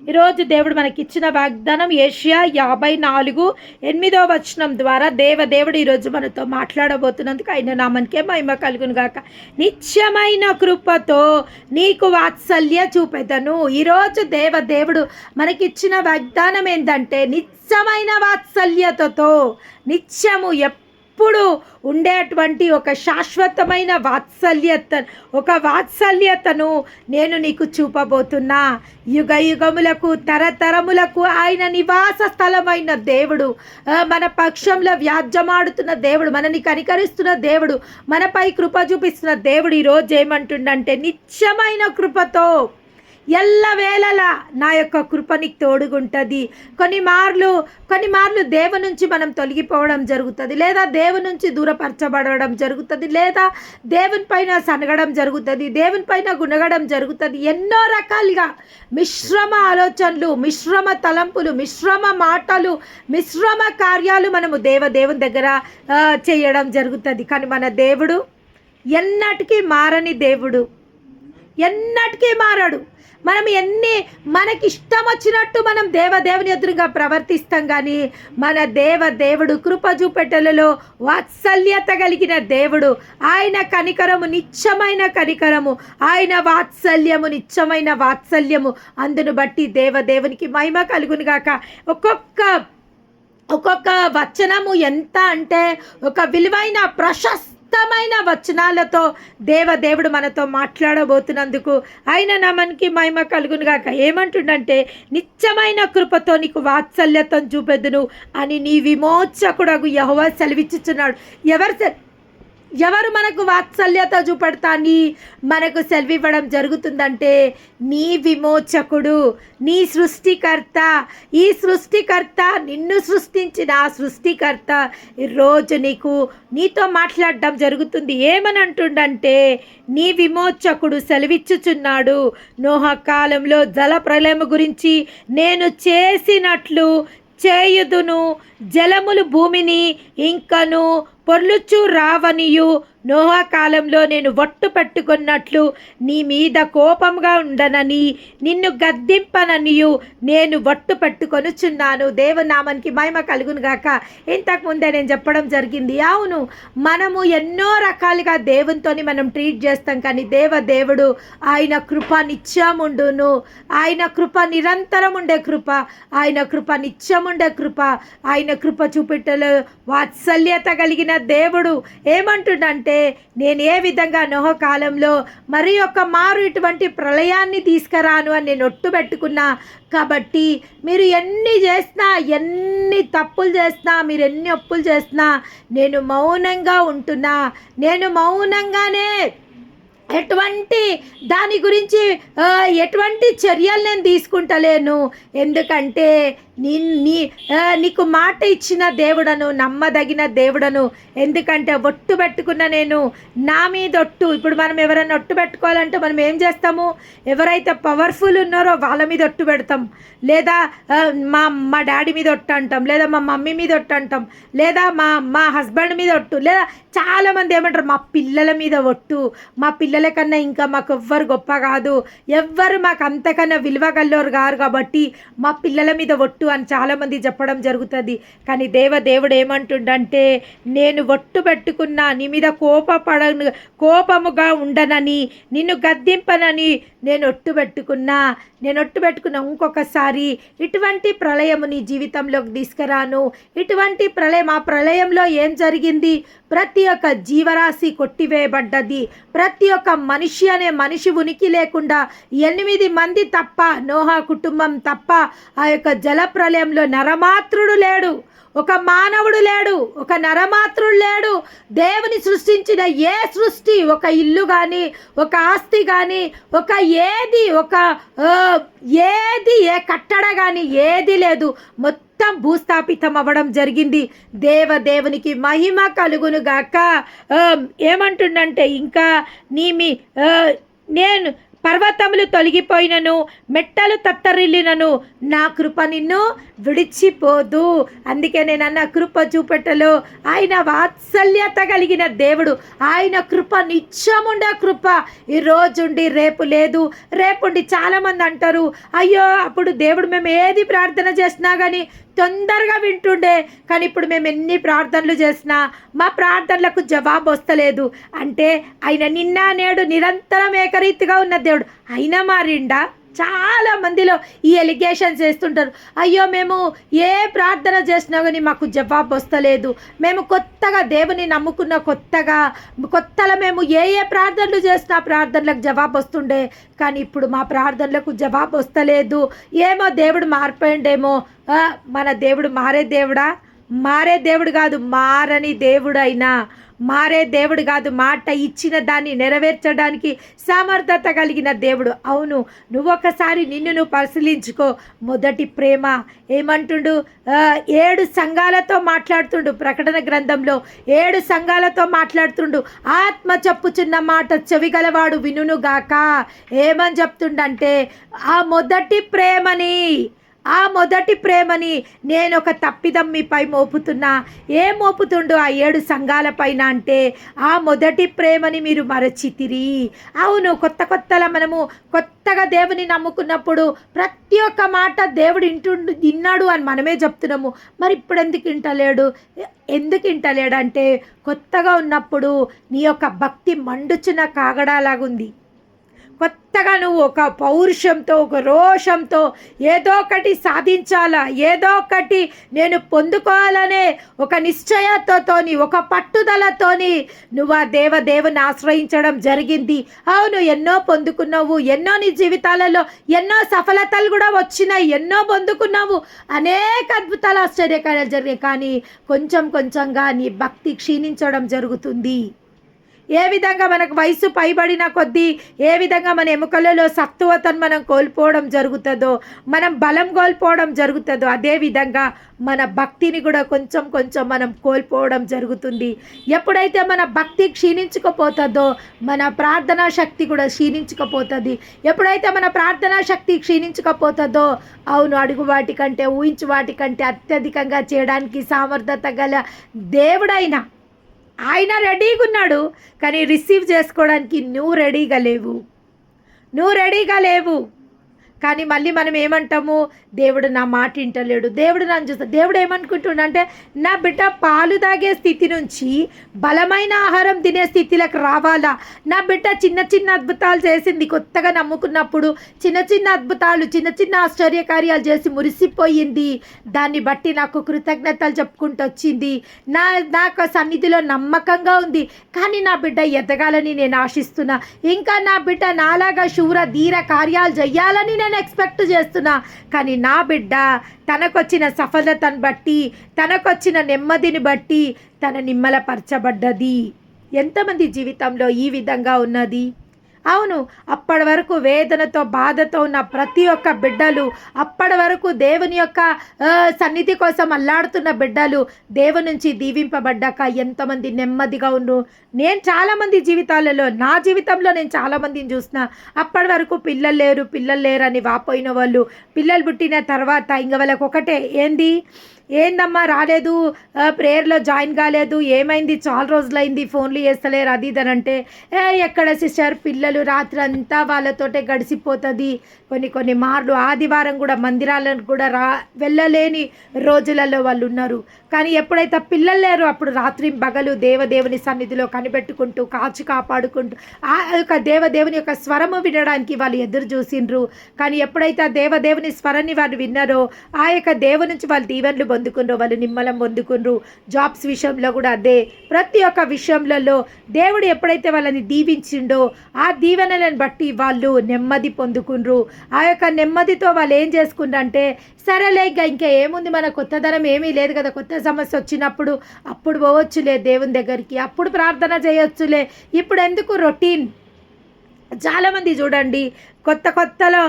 ఈరోజు దేవుడు మనకిచ్చిన వాగ్దానం యెషయా 54:8 ద్వారా దేవుడు ఈరోజు మనతో మాట్లాడబోతున్నందుకు ఆయన నామానికే మహిమ కలుగును గాక. నిత్యమైన కృపతో నీకు వాత్సల్య చూపెదను. ఈరోజు దేవుడు మనకిచ్చిన వాగ్దానం ఏంటంటే నిత్యమైన వాత్సల్యతతో, నిత్యము ఎప్పుడు ఉండేటువంటి ఒక శాశ్వతమైన వాత్సల్యతను నేను నీకు చూపబోతున్నా. యుగ యుగములకు తరతరములకు ఆయన నివాస స్థలమైన దేవుడు, మన పక్షంలో వ్యాజ్యమాడుతున్న దేవుడు, మనని కనికరిస్తున్న దేవుడు, మనపై కృప చూపిస్తున్న దేవుడు ఈరోజు ఏమంటుండంటే నిత్యమైన కృపతో ఎల్లవేళలా నా యొక్క కృప నీకు తోడుగుంటుంది. కొన్ని మార్లు దేవుని నుంచి మనం తొలగిపోవడం జరుగుతుంది, లేదా దేవుని నుంచి దూరపరచబడడం జరుగుతుంది, లేదా దేవుని పైన సనగడం జరుగుతుంది, దేవుని పైన గుణగడం జరుగుతుంది. ఎన్నో రకాలుగా మిశ్రమ ఆలోచనలు, మిశ్రమ తలంపులు, మిశ్రమ మాటలు, మిశ్రమ కార్యాలు మనము దేవుని దగ్గర చేయడం జరుగుతుంది. కానీ మన దేవుడు ఎన్నటికీ మారని దేవుడు, ఎన్నటికీ మారడు. మనం మనకి ఇష్టం వచ్చినట్టు మనం దేవుని ఎదురుగా ప్రవర్తిస్తాం, కానీ మన దేవుడు కృప చూపెట్టలలో వాత్సల్యత కలిగిన దేవుడు. ఆయన కనికరము నిత్యమైన కనికరము, ఆయన వాత్సల్యము నిత్యమైన వాత్సల్యము. అందును బట్టి దేవునికి మహిమ కలుగును గాక. ఒక్కొక్క వచనము ఎంత అంటే ఒక విలువైన ప్రశస్తమైన వచనాలతో దేవుడు మనతో మాట్లాడబోతున్నందుకు ఆయన నామానికి మహిమ కలుగును గాక. ఏమంటుండంటే నిత్యమైన కృపతో నీకు వాత్సల్యతను చూపెదును అని నీ విమోచకుడగు యెహోవా సెలవిచ్చుచున్నాడు. ఎవరు మనకు వాత్సల్యత చూపెడతాని మనకు సెలవివ్వడం జరుగుతుందంటే నీ విమోచకుడు, నీ సృష్టికర్త. ఈ సృష్టికర్త, నిన్ను సృష్టించిన ఆ సృష్టికర్త ఈరోజు నీతో మాట్లాడడం జరుగుతుంది. ఏమని అంటుండంటే నీ విమోచకుడు సెలవిచ్చుచున్నాడు, నోహ కాలంలో జల ప్రళయం గురించి నేను చేసినట్లు చేయుదును, జలములు భూమిని ఇంకను పొర్లుచు రావనియు, నోహ కాలంలో నేను ఒట్టు పెట్టుకున్నట్లు నీ మీద కోపంగా ఉండనని నిన్ను గద్దింపననియు నేను ఒట్టు పెట్టుకొనుచున్నాను. దేవునామానికి మహిమ కలుగును గాక. ఇంతకుముందే నేను చెప్పడం జరిగింది. అవును, మనము ఎన్నో రకాలుగా దేవునితోని మనం ట్రీట్ చేస్తాం, కానీ దేవుడు ఆయన కృప నిత్యముండును, ఆయన కృప నిరంతరం ఉండే కృప, ఆయన కృప నిత్యముండే కృప, ఆయన కృప చూపెట్టలు వాత్సల్యత కలిగిన దేవుడు. ఏమంటుండంటే నేను ఏ విధంగా నోహ కాలంలో మరి ఒక మారు ఇటువంటి ప్రళయాన్ని తీసుకురాను అని నేను ఒట్టు పెట్టుకున్నా. కాబట్టి మీరు ఎన్ని చేసినా, ఎన్ని తప్పులు చేసినా, మీరు ఎన్ని ఒప్పులు చేసినా నేను మౌనంగా ఉంటున్నా. నేను మౌనంగానే ఎటువంటి దాని గురించి ఎటువంటి చర్యలు నేను తీసుకుంటలేను. ఎందుకంటే నీకు మాట ఇచ్చిన దేవుడను, నమ్మదగిన దేవుడను. ఎందుకంటే ఒట్టు పెట్టుకున్న నేను నా మీద ఒట్టు. ఇప్పుడు మనం ఎవరైనా ఒట్టు పెట్టుకోవాలంటే మనం ఏం చేస్తాము? ఎవరైతే పవర్ఫుల్ ఉన్నారో వాళ్ళ మీద ఒట్టు పెడతాం, లేదా మా డాడీ మీద ఒట్టు అంటాం, లేదా మా మమ్మీ మీద ఒట్టు అంటాం, లేదా మా హస్బెండ్ మీద ఒట్టు, లేదా చాలామంది ఏమంటారు మా పిల్లల మీద ఒట్టు. మా పిల్లల కన్నా ఇంకా మాకు ఎవ్వరు గొప్ప కాదు, ఎవ్వరు మాకు అంతకన్నా విలువ గల్లోరు కారు, కాబట్టి మా పిల్లల మీద ఒట్టు అని చాలామంది చెప్పడం జరుగుతుంది. కానీ దేవుడు ఏమంటుండంటే నేను ఒట్టు పెట్టుకున్నా, నీ మీద కోపముగా ఉండనని, నిన్ను గద్దింపనని నేను ఒట్టు పెట్టుకున్నా. ఇంకొకసారి ఇటువంటి ప్రళయము నీ జీవితంలోకి తీసుకురాను. ఇటువంటి ప్రళయం, ఆ ప్రళయంలో ఏం జరిగింది? ప్రతి ఒక్క జీవరాశి కొట్టివేయబడ్డది. ప్రతి ఒక్క మనిషి అనే మనిషి ఉనికి లేకుండా 8 మంది తప్ప, నోహ కుటుంబం తప్ప ఆ యొక్క జల ప్రళయంలో నరమాత్రుడు లేడు, ఒక మానవుడు లేడు, ఒక నరమాత్రుడు లేడు. దేవుని సృష్టించిన ఏ సృష్టి, ఒక ఇల్లు కానీ, ఒక ఆస్తి కానీ, ఏ కట్టడ కానీ ఏది లేదు. మొత్తం భూస్థాపితం అవ్వడం జరిగింది. దేవునికి మహిమ కలుగును గాక. ఏమంటుండంటే ఇంకా నేను పర్వతములు తొలగిపోయినను, మెట్టలు తత్తరిల్లినను, నా కృప నిన్ను విడిచిపోదు. అందుకే నేను అన్న కృప చూపెట్టలో ఆయన వాత్సల్యత కలిగిన దేవుడు. ఆయన కృప నిత్యముండే కృప. ఈరోజుండి రేపు లేదు, రేపుండి చాలామంది అంటారు, అయ్యో అప్పుడు దేవుడు మేము ఏది ప్రార్థన చేసినా కానీ తొందరగా వింటుండే, కానీ ఇప్పుడు మేము ఎన్ని ప్రార్థనలు చేసినా మా ప్రార్థనలకు జవాబు వస్తలేదు. అంటే ఆయన నిన్న నేడు నిరంతరం ఏకరీతిగా ఉన్న దేవుడు అయినా మారిండా? చాలా మందిలో ఈ ఎలిగేషన్స్ వేస్తుంటారు, అయ్యో మేము ఏ ప్రార్థన చేసినా కానీ మాకు జవాబు వస్తలేదు, మేము కొత్తగా దేవుని నమ్ముకున్న కొత్తలో మేము ఏ ప్రార్థనలు చేసినా ప్రార్థనలకు జవాబు వస్తుండే, కానీ ఇప్పుడు మా ప్రార్థనలకు జవాబు వస్తలేదు, ఏమో దేవుడు మారిపోయిండేమో. మన దేవుడు మారే దేవుడా? మారే దేవుడు కాదు, మారని దేవుడైనా మారే దేవుడు కాదు, మాట ఇచ్చిన దాన్ని నెరవేర్చడానికి సమర్థత కలిగిన దేవుడు. అవును, నువ్వొకసారి నిన్ను నువ్వు పరిశీలించుకో. మొదటి ప్రేమ ఏమంటుండు? 7 సంఘాలతో మాట్లాడుతుండు. ప్రకటన గ్రంథంలో 7 సంఘాలతో మాట్లాడుతుండు. ఆత్మ చెప్పుచున్న మాట చెవిగలవాడు వినుగాక. ఏమని చెప్తుండంటే ఆ మొదటి ప్రేమని నేను ఒక తప్పిదం మీపై మోపుతున్నా. ఏం మోపుతుండు ఆ 7 సంఘాల పైన అంటే ఆ మొదటి ప్రేమని మీరు మరచితిరి. అవును, కొత్తలో మనము కొత్తగా దేవుని నమ్ముకున్నప్పుడు ప్రతి ఒక్క మాట దేవుడు విన్నాడు అని మనమే చెప్తున్నాము. మరి ఇప్పుడు ఎందుకు వింటలేడంటే కొత్తగా ఉన్నప్పుడు నీ యొక్క భక్తి మండుచున్న కాగడాలాగుంది. కొత్తగా నువ్వు ఒక పౌరుషంతో, ఒక రోషంతో ఏదో ఒకటి సాధించాలా, ఏదో ఒకటి నేను పొందుకోవాలనే ఒక నిశ్చయతతోని, ఒక పట్టుదలతోని నువ్వు ఆ దేవుని ఆశ్రయించడం జరిగింది. అవును, ఎన్నో పొందుకున్నావు, ఎన్నో నీ జీవితాలలో ఎన్నో సఫలతలు కూడా వచ్చినాయి, ఎన్నో పొందుకున్నావు, అనేక అద్భుతాలు ఆశ్చర్యకార్యాలు జరిగాయి. కానీ కొంచెంగా నీ భక్తి క్షీణించడం జరుగుతుంది. ఏ విధంగా మనకు వయసు పైబడిన కొద్దీ ఏ విధంగా మన ఎముకలలో సత్తువతను మనం కోల్పోవడం జరుగుతుందో, మనం బలం కోల్పోవడం జరుగుతుందో, అదేవిధంగా మన భక్తిని కూడా కొంచెం మనం కోల్పోవడం జరుగుతుంది. ఎప్పుడైతే మన భక్తి క్షీణించుకుపోతుందో మన ప్రార్థనా శక్తి కూడా క్షీణించుకుపోతుంది. ఎప్పుడైతే మన ప్రార్థనా శక్తి క్షీణించుకుపోతుందో, అవును, అడుగు వాటికంటే ఊహించు వాటికంటే అత్యధికంగా చేయడానికి సామర్థ్యత గల దేవుడైనా ఆయన రెడీగా ఉన్నాడు. కానీ రిసీవ్ చేసుకోవడానికి నువ్వు రెడీగా లేవు. కానీ మళ్ళీ మనం ఏమంటాము? దేవుడు నా మాట వింటలేడు, దేవుడు నన్ను చూస్తాడు. దేవుడు ఏమనుకుంటుండంటే నా బిడ్డ పాలు తాగే స్థితి నుంచి బలమైన ఆహారం తినే స్థితిలోకి రావాలా. నా బిడ్డ చిన్న అద్భుతాలు చేసింది, కొత్తగా నమ్ముకున్నప్పుడు చిన్న అద్భుతాలు, చిన్న ఆశ్చర్యకార్యాలు చేసి మురిసిపోయింది. దాన్ని బట్టి నాకు కృతజ్ఞతలు చెప్పుకుంటూ వచ్చింది. నాకు సన్నిధిలో నమ్మకంగా ఉంది. కానీ నా బిడ్డ ఎదగాలని నేను ఆశిస్తున్నా. ఇంకా నా బిడ్డ నాలాగా శూర ధీర కార్యాలు చేయాలని నేను ఎక్స్పెక్ట్ చేస్తున్నా. కానీ నా బిడ్డ తనకొచ్చిన సఫలతను బట్టి, తనకొచ్చిన నెమ్మదిని బట్టి తన నిమ్మలపరచబడ్డది. ఎంతమంది జీవితంలో ఈ విధంగా ఉన్నది? అవును, అప్పటి వరకు వేదనతో బాధతో ఉన్న ప్రతి ఒక్క బిడ్డలు, అప్పటి వరకు దేవుని యొక్క సన్నిధి కోసం అల్లాడుతున్న బిడ్డలు దేవుని నుంచి దీవింపబడ్డాక ఎంతమంది నెమ్మదిగా ఉండు. నేను చాలామంది జీవితాలలో, నా జీవితంలో నేను చాలామందిని చూసిన, అప్పటి వరకు పిల్లలు లేరు అని వాపోయిన వాళ్ళు, పిల్లలు పుట్టిన తర్వాత ఇంక వాళ్ళకి ఒకటే, ఏందమ్మా రాలేదు, ప్రేయర్లో జాయిన్ కాలేదు, ఏమైంది, చాలా రోజులైంది, ఫోన్లు చేస్తలేరు, అది ఇదనంటే, ఎక్కడ సిస్టర్, పిల్లలు రాత్రి అంతా వాళ్ళతోటే గడిచిపోతుంది. కొన్ని మార్లు ఆదివారం కూడా మందిరాలను కూడా వెళ్ళలేని రోజులలో వాళ్ళు ఉన్నారు. కానీ ఎప్పుడైతే పిల్లలు లేరు అప్పుడు రాత్రి పగలు దేవుని సన్నిధిలో కనిపెట్టుకుంటూ కాపాడుకుంటూ ఆ యొక్క దేవుని యొక్క స్వరము వినడానికి వాళ్ళు ఎదురు చూసిండ్రు. కానీ ఎప్పుడైతే ఆ దేవుని స్వరాన్ని వాళ్ళు విన్నారో, ఆ యొక్క దేవుని నుంచి వాళ్ళు దీవెనలు పొందుకున్నారు, వాళ్ళు నిమ్మలం పొందుకున్నారు. జాబ్స్ విషయంలో కూడా అదే, ప్రతి ఒక్క విషయంలో దేవుడు ఎప్పుడైతే వాళ్ళని దీవించిండో ఆ దీవెనలను బట్టి వాళ్ళు నెమ్మది పొందుకున్నారు. ఆ యొక్క నెమ్మదితో వాళ్ళు ఏం చేసుకుంటారంటే, సరేలే ఇంకా ఏముంది, మన కొత్తదనం ఏమీ లేదు కదా, కొత్త సమస్య వచ్చినప్పుడు అప్పుడు పోవచ్చులే దేవుని దగ్గరికి, అప్పుడు ప్రార్థన చేయొచ్చులే, ఇప్పుడు ఎందుకు రొటీన్. చాలామంది చూడండి కొత్తలో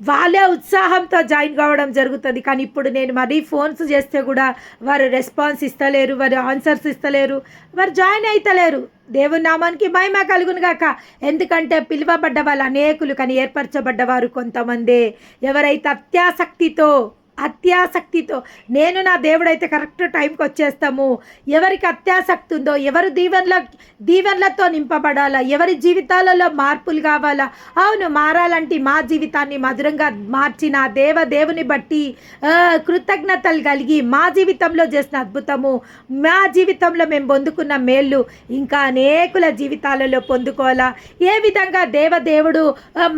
వాళ్ళే ఉత్సాహంతో జాయిన్ కావడం జరుగుతుంది. కానీ ఇప్పుడు నేను మరీ ఫోన్స్ చేస్తే కూడా వారు రెస్పాన్స్ ఇస్తలేరు, వారు ఆన్సర్స్ ఇస్తలేరు, వారు జాయిన్ అవుతలేరు. దేవుని నామానికి మహిమ కలుగును గాక. ఎందుకంటే పిలువబడ్డ వాళ్ళు అనేకులు, కానీ ఏర్పరచబడ్డవారు కొంతమందే. ఎవరైతే అత్యాసక్తితో నేను నా దేవుడైతే కరెక్ట్ టైంకి వచ్చేస్తాము, ఎవరికి అత్యాసక్తి ఉందో, ఎవరు దీవెనలతో నింపబడాలా, ఎవరి జీవితాలలో మార్పులు కావాలా, అవును మారాలంటే మా జీవితాన్ని మధురంగా మార్చిన దేవుని బట్టి కృతజ్ఞతలు కలిగి మా జీవితంలో చేసిన అద్భుతము, మా జీవితంలో మేము పొందుకున్న మేళ్ళు ఇంకా అనేకుల జీవితాలలో పొందుకోవాలా. ఏ విధంగా దేవుడు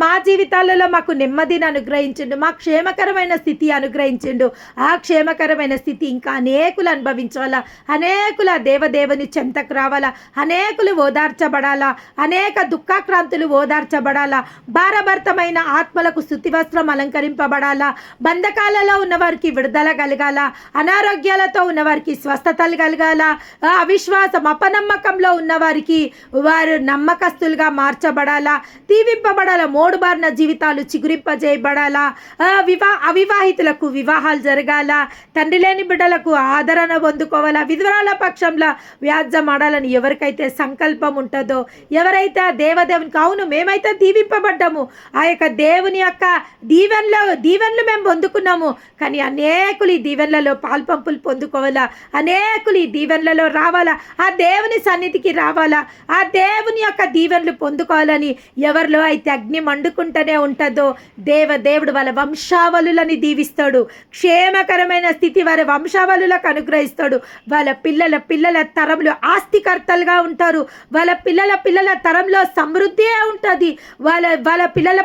మా జీవితాలలో మాకు నెమ్మదిని అనుగ్రహించిండు, మా క్షేమకరమైన స్థితి అనుగ్రహించిండు. ఆ క్షేమకరమైన స్థితి ఇంకా అనేకులు అనుభవించాలా, అనేకుల దేవుని చెంతకు రావాలా, అనేకులు ఓదార్చబడాలా, అనేక దుఃఖాక్రాంతులు ఓదార్చబడాలా, భారభరితమైన ఆత్మలకు స్తుతి వస్త్రం అలంకరింపబడాలా, బంధకాలలో ఉన్నవారికి విడుదల కలగాల, అనారోగ్యాలతో ఉన్నవారికి స్వస్థతలు కలగాల, అవిశ్వాసం అపనమ్మకంలో ఉన్నవారికి వారు నమ్మకస్తులుగా మార్చబడాలా, దీవింపబడాలా, మోడుబారిన జీవితాలు చిగురింపజేయబడాలా, అవివాహితులకు వివాహాలు జరగాల, తండ్రి లేని బిడ్డలకు ఆదరణ పొందుకోవాలా, విధవరాల పక్షంలో వ్యాజ్యం ఆడాలని ఎవరికైతే సంకల్పం ఉంటుందో, ఎవరైతే ఆ దేవునికి అవును మేమైతే దీవింపబడ్డాము, ఆ యొక్క దేవుని యొక్క దీవెనలు మేము పొందుకున్నాము, కానీ అనేకులు ఈ దీవెనలలో పాల్పంపులు పొందుకోవాలా, అనేకులు ఈ దీవెనలలో రావాలా, ఆ దేవుని సన్నిధికి రావాలా, ఆ దేవుని యొక్క దీవెనలు పొందుకోవాలని ఎవరిలో అయితే అగ్ని మండుకుంటూనే ఉంటుందో దేవుడు వాళ్ళ వంశావళులని దీవిస్తాడు, క్షేమకరమైన స్థితి వారి వంశావళులకు అనుగ్రహిస్తాడు. వాళ్ళ పిల్లల తరంలో ఆస్తికర్తలుగా ఉంటారు, వాళ్ళ పిల్లల తరంలో సమృద్ధి ఉంటుంది, వాళ్ళ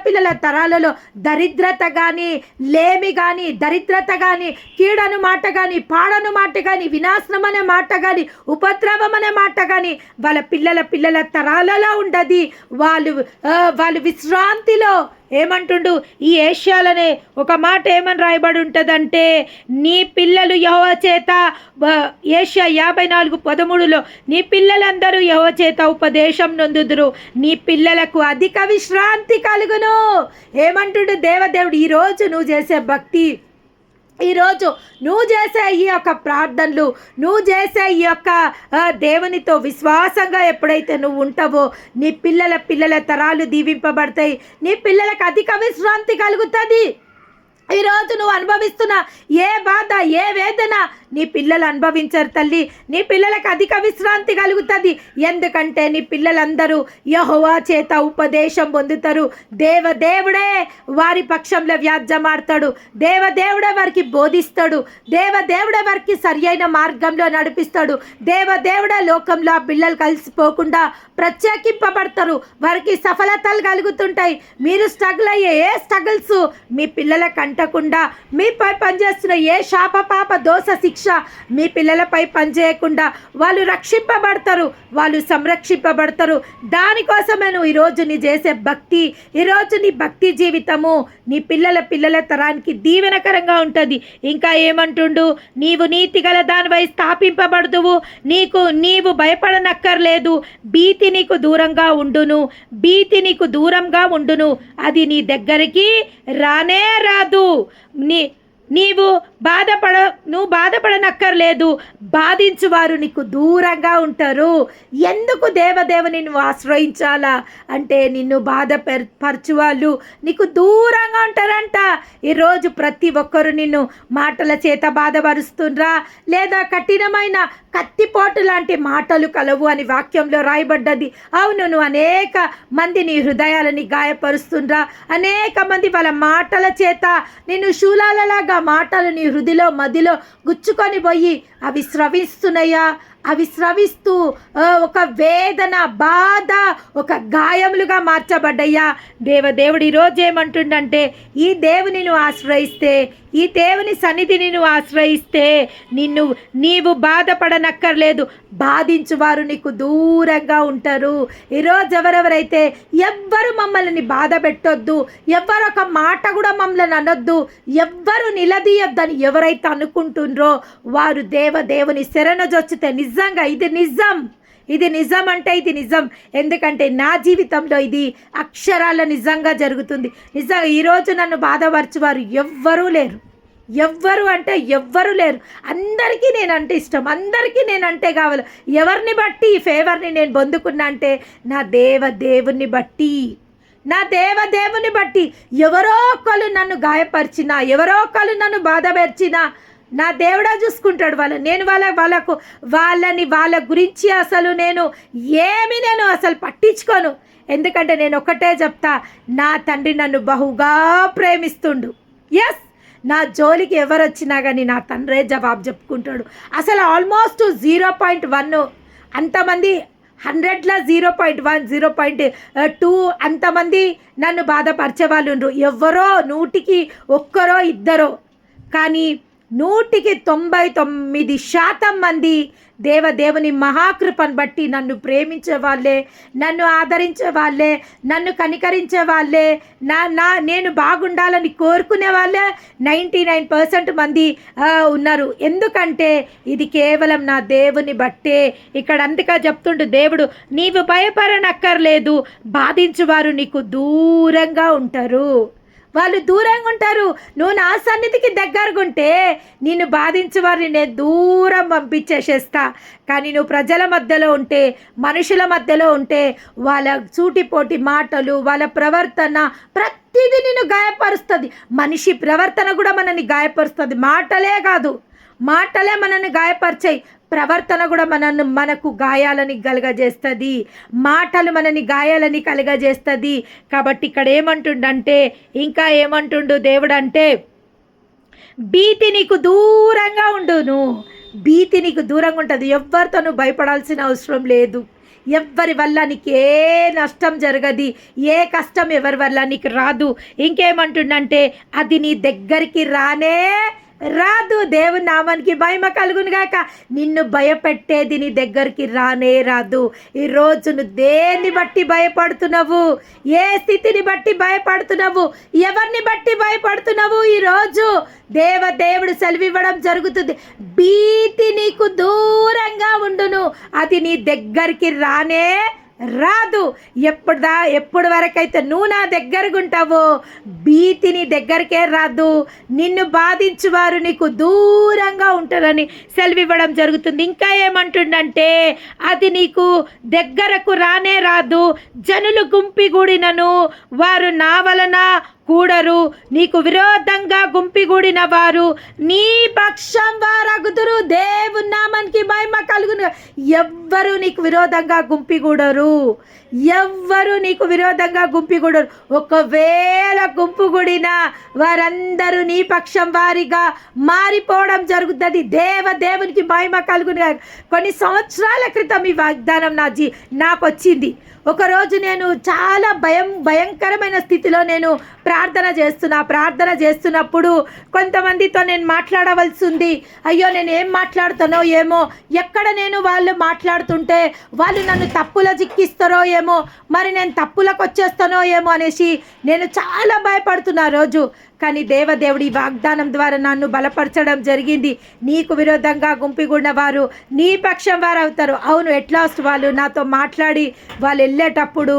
పిల్లల తరాలలో దరిద్రత కానీ, లేమి కానీ, దరిద్రత కానీ, కీడను మాట కానీ, పాడను మాట కానీ, వినాశనం అనే మాట కానీ, ఉపద్రవం అనే మాట కానీ వాళ్ళ పిల్లల తరాలలో ఉండదు. వాళ్ళు విశ్రాంతిలో ఏమంటుండు, ఈ ఏషియాలనే ఒక మాట ఏమని రాయబడి ఉంటుందంటే, నీ పిల్లలు యెహోవా చేత, ఏషియా 54:13 నీ పిల్లలందరూ యెహోవా చేత ఉపదేశం నొందుదురు, నీ పిల్లలకు అధిక విశ్రాంతి కలుగును. ఏమంటుండు దేవుడు, ఈరోజు నువ్వు చేసే భక్తి, ఈరోజు నువ్వు చేసే ఈ యొక్క ప్రార్థనలు, నువ్వు చేసే ఈ యొక్క దేవునితో విశ్వాసంగా ఎప్పుడైతే నువ్వు ఉంటావో నీ పిల్లల తరాలు దీవింపబడతాయి, నీ పిల్లలకు అధిక విశ్రాంతి కలుగుతుంది. ఈరోజు నువ్వు అనుభవిస్తున్న ఏ బాధ, ఏ వేదన నీ పిల్లలు అనుభవించరు తల్లి, నీ పిల్లలకు అధిక విశ్రాంతి కలుగుతుంది. ఎందుకంటే నీ పిల్లలందరూ యెహోవా చేత ఉపదేశం పొందుతారు, దేవుడే వారి పక్షంలో వ్యాజ్యమాడతాడు, దేవుడే వారికి బోధిస్తాడు, దేవుడే వారికి సరి అయిన మార్గంలో నడిపిస్తాడు, దేవుడే లోకంలో ఆ పిల్లలు కలిసిపోకుండా ప్రత్యేకింపబడతారు, వారికి సఫలతలు కలుగుతుంటాయి. మీరు స్ట్రగుల్ అయ్యే ఏ స్ట్రగుల్స్ మీ పిల్లలకు అంటకుండా, మీపై పనిచేస్తున్న ఏ శాప పాప దోష శిక్ష మీ పిల్లలపై పనిచేయకుండా వాళ్ళు రక్షింపబడతారు, వాళ్ళు సంరక్షింపబడతారు. దానికోసమే నువ్వు ఈరోజు నీ చేసే భక్తి, ఈరోజు నీ భక్తి జీవితము నీ పిల్లల తరానికి దీవెనకరంగా ఉంటుంది. ఇంకా ఏమంటుండు, నీవు నీతి గల దానిపై స్థాపింపబడుదువు, నీవు భయపడనక్కర్లేదు, భీతి నీకు దూరంగా ఉండును, అది నీ దగ్గరికి రానే రాదు. నువ్వు బాధపడనక్కర్లేదు, బాధించువారు నీకు దూరంగా ఉంటారు. ఎందుకు దేవుని నువ్వు ఆశ్రయించాలా అంటే, నిన్ను బాధపరచువాళ్ళు నీకు దూరంగా ఉంటారంట. ఈరోజు ప్రతి ఒక్కరు నిన్ను మాటల చేత బాధపరుస్తుండ్రా, లేదా కఠినమైన కత్తిపోటు లాంటి మాటలు కలవు అని వాక్యంలో రాయబడ్డది. అవును, నువ్వు అనేక మంది నీ హృదయాలని గాయపరుస్తుండ్రా, అనేక మంది వాళ్ళ మాటల చేత నిన్ను శూలాలలాగా మాటలు నీ మదిలో గుచ్చుకొని పోయి అవి స్రవిస్తూ ఒక వేదన, బాధ, ఒక గాయములుగా మార్చబడ్డయ్యా. దేవుడు ఈరోజు ఏమంటుండంటే, ఈ దేవుని నువ్వు ఆశ్రయిస్తే, ఈ దేవుని సన్నిధిని నువ్వు ఆశ్రయిస్తే నీవు బాధపడనక్కర్లేదు, బాధించువారు నీకు దూరంగా ఉంటారు. ఈరోజు ఎవరెవరైతే ఎవ్వరు మమ్మల్ని బాధ పెట్టొద్దు, ఎవ్వరు ఒక మాట కూడా మమ్మల్ని అనొద్దు, ఎవ్వరు నిలదీయొద్దని ఎవరైతే అనుకుంటుండ్రో వారు దేవుని శరణజొచ్చితే నిజంగా ఇది నిజం అంటే ఇది నిజం. ఎందుకంటే నా జీవితంలో ఇది అక్షరాల నిజంగా జరుగుతుంది. నిజంగా ఈరోజు నన్ను బాధపరచువారు ఎవ్వరూ లేరు. ఎవ్వరు అంటే ఎవ్వరు లేరు. అందరికీ నేనంటే ఇష్టం, అందరికీ నేనంటే కావాలి. ఎవరిని బట్టి ఈ ఫేవర్ని నేను పొందుకున్నా అంటే నా దేవుని బట్టి, నా దేవుని బట్టి. ఎవరో ఒకళ్ళు నన్ను గాయపరిచినా, ఎవరో ఒకళ్ళు నన్ను బాధపరిచినా నా దేవుడా చూసుకుంటాడు వాళ్ళని. నేను వాళ్ళ గురించి అసలు నేను అసలు పట్టించుకోను. ఎందుకంటే నేను ఒకటే చెప్తా, నా తండ్రి నన్ను బహుగా ప్రేమిస్తుండు. ఎస్, నా జోలికి ఎవరు వచ్చినా కానీ నా తండ్రే జవాబు చెప్పుకుంటాడు. అసలు ఆల్మోస్ట్ 0.1 అంతమంది, 100లో 0.1 0.2 అంతమంది నన్ను బాధపరిచే వాళ్ళు ఉండరు. ఎవరో 100కి 1 కానీ 99% మంది దేవుని మహాకృపను బట్టి నన్ను ప్రేమించే వాళ్ళే, నన్ను ఆదరించే వాళ్ళే, నన్ను కనికరించే వాళ్ళే, నేను బాగుండాలని కోరుకునే వాళ్ళే 99% మంది ఉన్నారు. ఎందుకంటే ఇది కేవలం నా దేవుని బట్టే. ఇక్కడ అందుకే చెప్తుండు దేవుడు, నీవు భయపడనక్కర్లేదు, బాధించువారు నీకు దూరంగా ఉంటారు. వాళ్ళు దూరంగా ఉంటారు. నువ్వు నా సన్నిధికి దగ్గరగా ఉంటే నిన్ను బాధించే వారిని నేను దూరం పంపించేసేస్తా. కానీ నువ్వు ప్రజల మధ్యలో ఉంటే, మనుషుల మధ్యలో ఉంటే, వాళ్ళ సూటిపోటి మాటలు, వాళ్ళ ప్రవర్తన ప్రతిదీ నిన్ను గాయపరుస్తుంది. మనిషి ప్రవర్తన కూడా మనల్ని గాయపరుస్తుంది. మాటలే కాదు, మాటలే మనల్ని గాయపరిచాయి, ప్రవర్తన కూడా మనకు గాయాలని కలగజేస్తుంది. మాటలు మనని గాయాలని కలగజేస్తుంది. కాబట్టి ఇక్కడ ఏమంటుండంటే, ఇంకా ఏమంటుండు దేవుడు అంటే, భీతి నీకు దూరంగా ఉండును. భీతి నీకు దూరంగా ఉంటుంది. ఎవరితో నువ్వు భయపడాల్సిన అవసరం లేదు. ఎవరి వల్ల నీకు ఏ నష్టం జరగదు, ఏ కష్టం ఎవరి వల్ల నీకు రాదు. ఇంకేమంటుండంటే, అది నీ దగ్గరికి రాదు. దేవుని నామానికి మహిమ కలుగును గాక. నిన్ను భయపెట్టేది నీ దగ్గరికి రాదు. ఈరోజు నువ్వు దేన్ని బట్టి భయపడుతున్నావు? ఏ స్థితిని బట్టి భయపడుతున్నావు? ఎవరిని బట్టి భయపడుతున్నావు? ఈరోజు దేవుడు సెలవివ్వడం జరుగుతుంది. భీతి నీకు దూరంగా ఉండును, అది నీ దగ్గరికి రాదు. ఎప్పుడు వరకైతే నువ్వు నా దగ్గరగా ఉంటావో భీతి నీ దగ్గరికే రాదు. నిన్ను బాధించువారు నీకు దూరంగా ఉంటారని సెలవివ్వడం జరుగుతుంది. ఇంకా ఏమంటుండంటే, అది నీకు దగ్గరకు రాదు. జనులు గుంపిగూడినను వారు నా వలన కూడరు. నీకు విరోధంగా గుంపిగూడిన వారు నీ పక్షం వారగుదురు. దేవుని నామానికి మహిమ కలుగును. ఎవ్వరు నీకు విరోధంగా గుంపిగూడరు. ఒకవేళ గుంపుగూడిన వారందరూ నీ పక్షం వారిగా మారిపోవడం జరుగుతుంది. దేవునికి మహిమ కలుగును. కొన్ని సంవత్సరాల క్రితం ఈ వాగ్దానం నాకు వచ్చింది. ఒకరోజు నేను చాలా భయంకరమైన స్థితిలో నేను ప్రార్థన చేస్తున్నప్పుడు కొంతమందితో నేను మాట్లాడవలసి ఉంది. అయ్యో, నేను ఏం మాట్లాడుతానో ఏమో, ఎక్కడ వాళ్ళు మాట్లాడుతుంటే వాళ్ళు నన్ను తప్పులో చిక్కిస్తారో ఏమో, మరి నేను తప్పులకు వచ్చేస్తానో ఏమో అనేసి నేను చాలా భయపడుతున్నా రోజు. కానీ దేవుడి వాగ్దానం ద్వారా నన్ను బలపరచడం జరిగింది. నీకు విరోధంగా గుంపిగూడిన వారు నీ పక్షం వారు అవుతారు. అవును, ఎట్లాస్ట్ వాళ్ళు నాతో మాట్లాడి వాళ్ళు వెళ్ళేటప్పుడు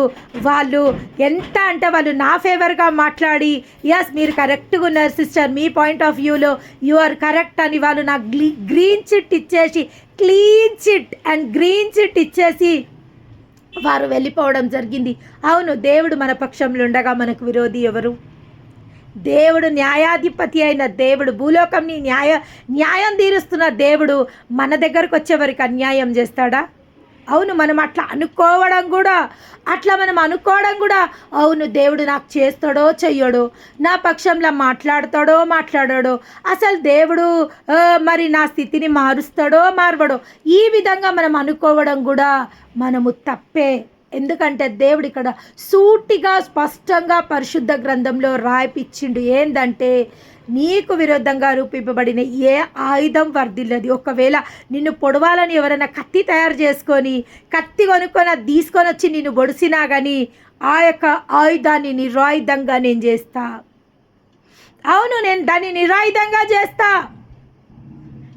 వాళ్ళు ఎంత అంటే వాళ్ళు నా ఫేవర్గా మాట్లాడి, ఎస్ మీరు కరెక్ట్గా ఉన్నారు సిస్టర్, మీ పాయింట్ ఆఫ్ వ్యూలో యు ఆర్ కరెక్ట్ అని వాళ్ళు నాకు గ్రీన్ చిట్ ఇచ్చేసి, clean chit and green chit ఇచ్చేసి వారు వెళ్ళిపోవడం జరిగింది. అవును, దేవుడు మన పక్షంలో ఉండగా మనకు విరోధి ఎవరు? దేవుడు న్యాయాధిపతి అయిన దేవుడు, భూలోకంని న్యాయం తీరుస్తున్న దేవుడు మన దగ్గరకు వచ్చేవారికి అన్యాయం చేస్తాడా? అవును, మనం అనుకోవడం కూడా అవును దేవుడు నాకు చేస్తాడో చెయ్యడో, నా పక్షంలో మాట్లాడడో, అసలు దేవుడు మరి నా స్థితిని మారుస్తాడో మారవడో, ఈ విధంగా మనం అనుకోవడం కూడా మనము తప్పే. ఎందుకంటే దేవుడు ఇక్కడ సూటిగా స్పష్టంగా పరిశుద్ధ గ్రంథంలో రాయిపిచ్చిండు. ఏందంటే, నీకు విరుద్ధంగా రూపింపబడిన ఏ ఆయుధం వర్ధిల్లది. ఒకవేళ నిన్ను పొడవాలని ఎవరైనా కత్తి తయారు చేసుకొని, కత్తి కొనుక్కొని అది తీసుకొని వచ్చి నిన్ను పొడిసినా కానీ ఆ యొక్క ఆయుధాన్ని నిరాయుధంగా నేను చేస్తా. అవును, నేను దాన్ని నిరాయుధంగా చేస్తా.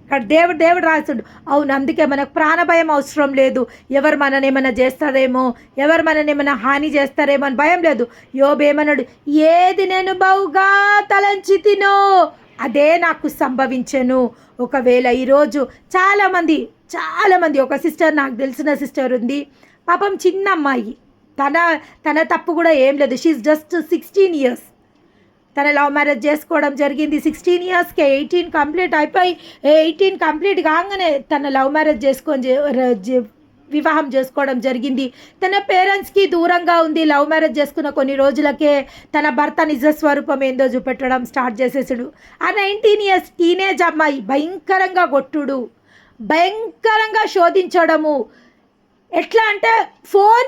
ఇక్కడ దేవుడు రాసుడు. అవును, అందుకే మనకు ప్రాణభయం అవసరం లేదు. ఎవరు మనని ఏమైనా చేస్తారేమో, ఎవరు మనని ఏమైనా హాని చేస్తారేమో అని భయం లేదు. యోబు ఏమన్నాడు? ఏది నేను బహుగా తలంచి తినో అదే నాకు సంభవించెను. ఒకవేళ ఈరోజు చాలామంది ఒక సిస్టర్, నాకు తెలిసిన సిస్టర్ ఉంది, పాపం చిన్న అమ్మాయి, తన తన తప్పు కూడా ఏం లేదు. She just 16 years. తన లవ్ మ్యారేజ్ చేసుకోవడం జరిగింది. 16 yearsకే 18 కంప్లీట్ అయిపోయి 18 కంప్లీట్ కాగానే తన లవ్ మ్యారేజ్ వివాహం చేసుకోవడం జరిగింది. తన పేరెంట్స్కి దూరంగా ఉంది. లవ్ మ్యారేజ్ చేసుకున్న కొన్ని రోజులకే తన భర్త నిజస్వరూపం ఏందో చూపెట్టడం స్టార్ట్ చేసేసాడు. ఆ 19 years టీనేజ్ అమ్మాయి భయంకరంగా కొట్టుడు, భయంకరంగా శోధించడము. ఎట్లా అంటే ఫోన్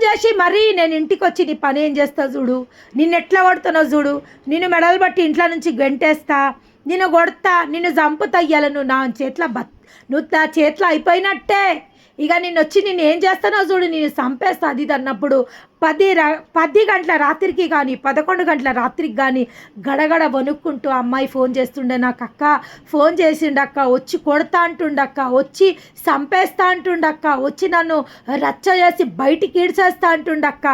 చేసి మరీ నేను ఇంటికి వచ్చి నీ పని ఏం చేస్తా చూడు, నిన్ను ఎట్లా కొడుతున్నావు చూడు, నిన్ను మెడలు బట్టి ఇంట్లో నుంచి గంటేస్తా, నిన్ను కొడతా, నిన్ను చంపుతా, ఇయ్యాల నువ్వు నా చేతిలో అయిపోయినట్టే, ఇక నిన్ను ఏం చేస్తానో చూడు, నేను చంపేస్తా అది అన్నప్పుడు 10 గంటల రాత్రికి కానీ 11 గంటల రాత్రికి కానీ గడగడ వణుక్కుంటూ అమ్మాయి ఫోన్ చేస్తుండే, నాకు అక్క ఫోన్ చేసిండక్క, వచ్చి కొడతా అంటుండక్క, వచ్చి చంపేస్తా అంటుండక్క, వచ్చి నన్ను రచ్చ చేసి బయటికి ఈడ్చేస్తా అంటుండక్క.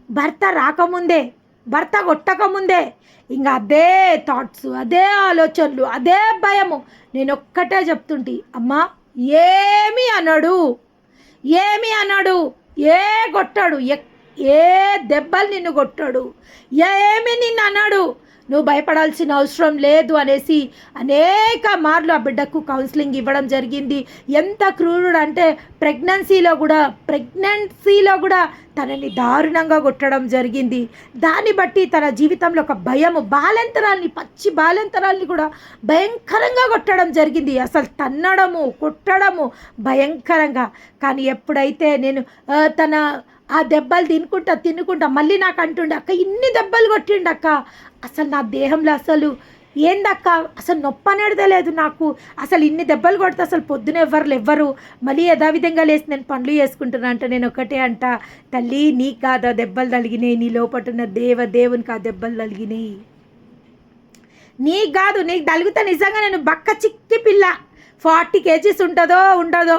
భర్త కొట్టకముందే ఇంకా అదే థాట్స్, అదే ఆలోచనలు, అదే భయము. నేను ఒక్కటే చెప్తుంటే, అమ్మా ఏమీ అనడు, ఏ కొట్టాడు, ఏ దెబ్బలు నిన్ను కొట్టాడు, ఏమి నిన్ను అన్నాడు, నువ్వు భయపడాల్సిన అవసరం లేదు అనేసి అనేక మార్లు ఆ బిడ్డకు కౌన్సిలింగ్ ఇవ్వడం జరిగింది. ఎంత క్రూరుడు అంటే ప్రెగ్నెన్సీలో కూడా తనని దారుణంగా కొట్టడం జరిగింది. దాన్ని బట్టి తన జీవితంలో ఒక భయము, పచ్చి బాలెంతరాల్ని కూడా భయంకరంగా కొట్టడం జరిగింది. అసలు తన్నడము, కొట్టడము భయంకరంగా. కానీ ఎప్పుడైతే నేను ఆ దెబ్బలు తినుకుంటా మళ్ళీ నాకు అంటుండే, అక్క ఇన్ని దెబ్బలు కొట్టిండక్క, అసలు నా దేహంలో అసలు ఏందక్క అసలు నొప్పి అనేది లేదు నాకు, అసలు ఇన్ని దెబ్బలు కొడితే అసలు పొద్దున ఎవ్వరు మళ్ళీ యథావిధంగా లేసి నేను పనులు చేసుకుంటున్నా అంటే నేను ఒకటే అంట, తల్లి నీకు కాదు ఆ దెబ్బలు తలిగినాయి, నీ లోపటున్న దేవునికి ఆ దెబ్బలు తలిగినాయి, నీకు కాదు. నీకు తలిగితే నిజంగా నేను బక్క చిక్కి పిల్ల 40 kgs ఉంటుందో ఉండదో,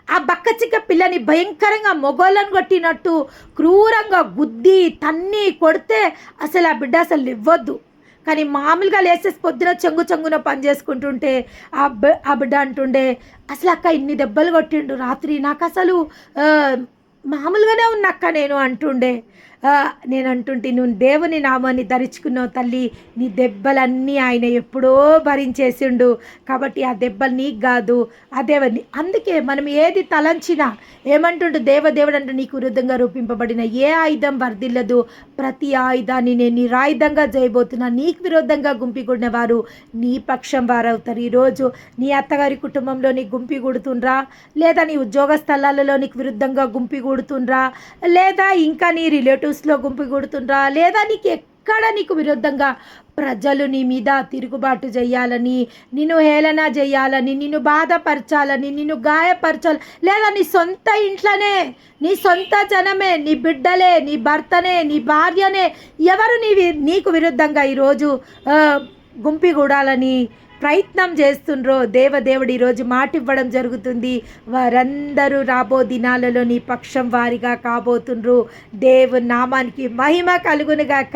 ఆ బక్కచిక్క పిల్లని భయంకరంగా మొగోళ్ళను కొట్టినట్టు క్రూరంగా గుద్ది తన్ని కొడితే అసలు ఆ బిడ్డ అసలు ఇవ్వద్దు. కానీ మామూలుగా లేసేసి పొద్దున చెంగున పని చేసుకుంటుంటే ఆ బిడ్డ అంటుండే, అసలు అక్క ఇన్ని దెబ్బలు కొట్టిండు రాత్రి, నాకు అసలు మామూలుగానే ఉన్నక్క నేను అంటుండే. నేను అంటుంటే, నువ్వు దేవుని నామాన్ని ధరించుకున్నావు తల్లి, నీ దెబ్బలన్నీ ఆయన ఎప్పుడో భరించేసిండు, కాబట్టి ఆ దెబ్బలు నీకు కాదు ఆ దేవుని. అందుకే మనం ఏది తలంచినా ఏమంటుండు, దేవుడు అంటే నీకు విరుద్ధంగా రూపింపబడిన ఏ ఆయుధం వర్ధిల్లదు, ప్రతి ఆయుధాన్ని నేను నిరాయుధంగా చేయబోతున్నా, నీకు విరుద్ధంగా గుంపిగూడిన వారు నీ పక్షం వారు అవుతారు. ఈరోజు నీ అత్తగారి కుటుంబంలో నీకు గుంపిగూడుతుండ్రా, లేదా నీ ఉద్యోగ స్థలాలలో నీకు విరుద్ధంగా గుంపిగూడుతుండ్రా, లేదా ఇంకా నీ రిలేటివ్స్లో గుంపిగూడుతుండ్రా, లేదా నీకు విరుద్ధంగా ప్రజలు నీ మీద తిరుగుబాటు చేయాలని, నిన్ను హేళన చేయాలని, నిన్ను బాధపరచాలని, నిన్ను గాయపరచాలి, లేదా నీ సొంత ఇంట్లోనే నీ సొంత జనమే, నీ బిడ్డలే, నీ భర్తనే, నీ భార్యనే ఎవరు నీకు విరుద్ధంగా ఈరోజు గుంపిగూడాలని ప్రయత్నం చేస్తుండ్రో, దేవుడు ఈరోజు మాట ఇవ్వడం జరుగుతుంది. వారందరూ రాబో దినాలలో నీ పక్షం వారిగా కాబోతుండ్రు. దేవుని నామానికి మహిమ కలుగునుగాక.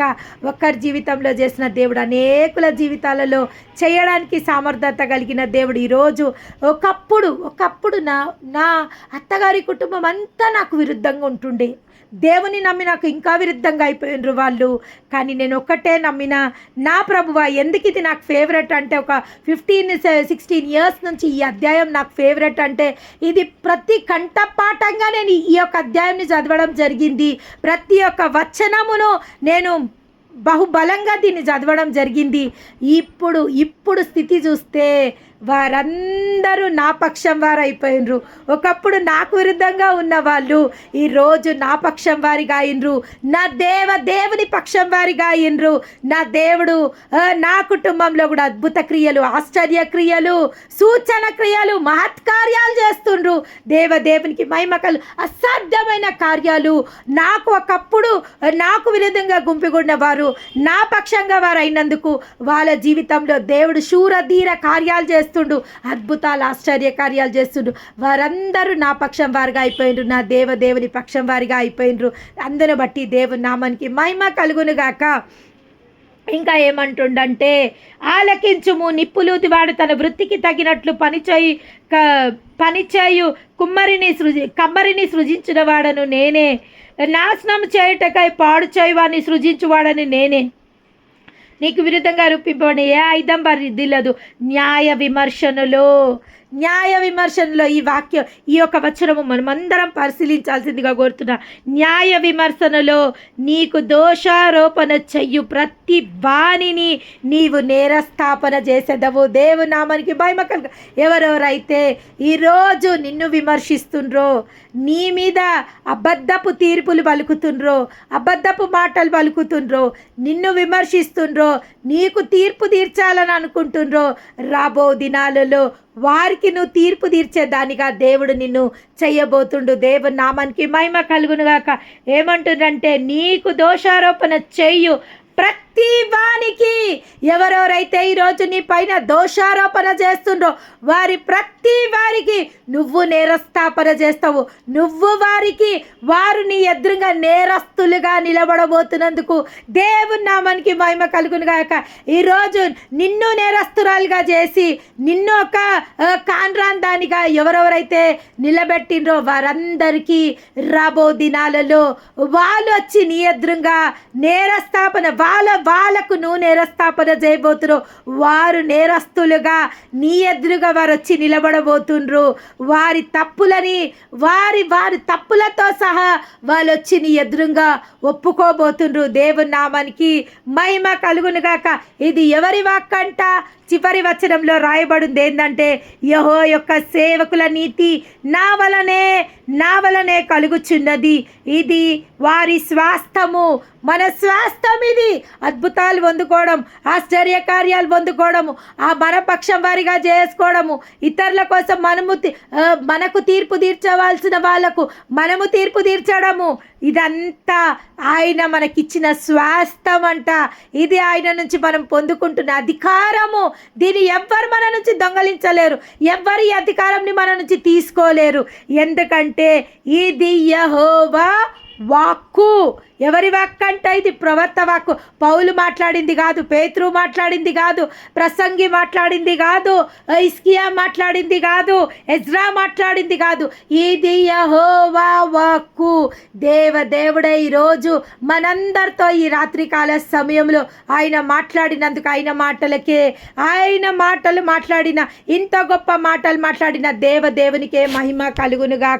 ఒక్కరి జీవితంలో చేసిన దేవుడు అనేకుల జీవితాలలో చేయడానికి సామర్థ్యత కలిగిన దేవుడు. ఈరోజు ఒకప్పుడు నా అత్తగారి కుటుంబం అంతా నాకు విరుద్ధంగా ఉంటుండే, దేవుని నమ్మి నాకు ఇంకా విరుద్ధంగా అయిపోయినరు వాళ్ళు. కానీ నేను ఒక్కటే నమ్మిన, నా ప్రభువా ఎందుకు ఇది నాకు ఫేవరెట్ అంటే, ఒక 15-16 years నుంచి ఈ అధ్యాయం నాకు ఫేవరెట్ అంటే, ఇది ప్రతి కంఠపాఠంగా నేను ఈ యొక్క అధ్యాయాన్ని చదవడం జరిగింది. ప్రతి ఒక్క వచనమును నేను బహుబలంగా దీన్ని చదవడం జరిగింది. ఇప్పుడు స్థితి చూస్తే వారందరూ నా పక్షం వారు అయిపోయినరు. ఒకప్పుడు నాకు విరుద్ధంగా ఉన్న వాళ్ళు ఈరోజు నా పక్షం వారిగా అయినరు, నా దేవుని పక్షం వారిగా అయినరు. నా దేవుడు నా కుటుంబంలో కూడా అద్భుత క్రియలు, ఆశ్చర్య క్రియలు, సూచన క్రియలు, మహత్కార్యాలు చేస్తుండ్రు. దేవునికి మహిమకలు, అసాధ్యమైన కార్యాలు. ఒకప్పుడు నాకు విరుద్ధంగా గుంపిగూడిన వారు నా పక్షంగా వారు అయినందుకు వాళ్ళ జీవితంలో దేవుడు శూరధీర కార్యాలు చేస్తుండు, అద్భుతాలు, ఆశ్చర్య కార్యాలు చేస్తుండు. వారందరూ నా పక్షం వారిగా అయిపోయిండ్రు, నా దేవుని పక్షం వారిగా అయిపోయిండ్రు. అందరిని బట్టి దేవుని నామానికి మహిమ కలుగునుగాక. ఇంకా ఏమంటుండంటే, ఆలకించుము, నిప్పులూది వాడు తన వృత్తికి తగినట్లు పనిచేయు కమ్మరిని సృజించిన వాడను నేనే, నాశనం చేయుటకై పాడు చేయువాన్ని సృజించువాడని నేనే. నీకు విరుద్ధంగా రూపింపబడిన ఏ ఆయుధం వర్ధిల్లదు. న్యాయ విమర్శనలో ఈ యొక్క వచనము మనమందరం పరిశీలించాల్సిందిగా కోరుతున్నా. న్యాయ విమర్శనలో నీకు దోషారోపణ చెయ్యు ప్రతి వాణిని నీవు నేరస్థాపన చేసేదవు. దేవుని నామానికి మహిమ కలుగు. ఎవరెవరైతే ఈరోజు నిన్ను విమర్శిస్తుండ్రో, నీ మీద అబద్ధపు తీర్పులు పలుకుతుండ్రో, అబద్ధపు మాటలు పలుకుతుండ్రో, నిన్ను విమర్శిస్తుండ్రో, నీకు తీర్పు తీర్చాలని అనుకుంటుండ్రో, రాబో దినాలలో వారికి నువ్వు తీర్పు తీర్చేదానిగా దేవుడు నిన్ను చెయ్యబోతుండు. దేవుని నామానికి మహిమ కలుగునుగాక. ఏమంటుందంటే, నీకు దోషారోపణ చెయ్యు ప్రతి వానికి, ఎవరెవరైతే ఈరోజు నీ పైన దోషారోపణ చేస్తుండ్రో ప్రతి వారికి నువ్వు నేరస్థాపన చేస్తావు. వారు నీ ఎదురుగా నేరస్తులుగా నిలబడబోతున్నందుకు దేవుని నామానికి మహిమ కలుగును గాక. ఈరోజు నిన్ను నేరస్తురాలుగా చేసి నిన్ను ఒక కాన్రాన్ దానిగా ఎవరెవరైతే నిలబెట్టిండ్రో వారందరికీ రాబో దినాలలో వాళ్ళు వచ్చి నీ ఎదురుగా నేరస్థాపన వాళ్ళకు నువ్వు నేరస్థాపన చేయబోతున్నారు. వారు నేరస్తులుగా నీ ఎదురుగా వారు వచ్చి నిలబడబోతుండ్రు. వారి తప్పులతో సహా వాళ్ళు వచ్చి నీ ఎదురుగా ఒప్పుకోబోతుండ్రు. దేవుని నామానికి మహిమ కలుగునుగాక. ఇది ఎవరి వాక్కంట? చివరి వచనంలో రాయబడింది ఏంటంటే, యెహోవా యొక్క సేవకుల నీతి నా వలనే కలుగుచున్నది, ఇది వారి స్వాస్థము. మన స్వాస్థం ఇది. అద్భుతాలు పొందుకోవడం, ఆశ్చర్య కార్యాలు పొందుకోవడము, ఆ మనపక్షం వారిగా చేసుకోవడము, ఇతరుల కోసం మనకు తీర్పు తీర్చవలసిన వాళ్ళకు మనము తీర్పు తీర్చడము, ఇదంతా ఆయన మనకిచ్చిన స్వాస్థం అంట. ఇది ఆయన నుంచి మనం పొందుకుంటున్న అధికారము. దీన్ని ఎవ్వరు మన నుంచి దొంగలించలేరు. ఎవ్వరి అధికారంని మన నుంచి తీసుకోలేరు. ఎందుకంటే ఇది యెహోవా వాక్కు. ఎవరి వాక్కు అంట? ఇది ప్రవక్త వాక్కు. పౌలు మాట్లాడింది కాదు, పేతురు మాట్లాడింది కాదు, ప్రసంగి మాట్లాడింది కాదు, హిజ్కియా మాట్లాడింది కాదు, ఎజ్రా మాట్లాడింది కాదు. ఇది యెహోవా వాక్కు. దేవుడే ఈరోజు మనందరితో ఈ రాత్రికాల సమయంలో ఆయన మాట్లాడినందుకు, ఆయన మాటలు మాట్లాడిన ఇంత గొప్ప మాటలు మాట్లాడిన దేవునికే మహిమ కలుగునుగా.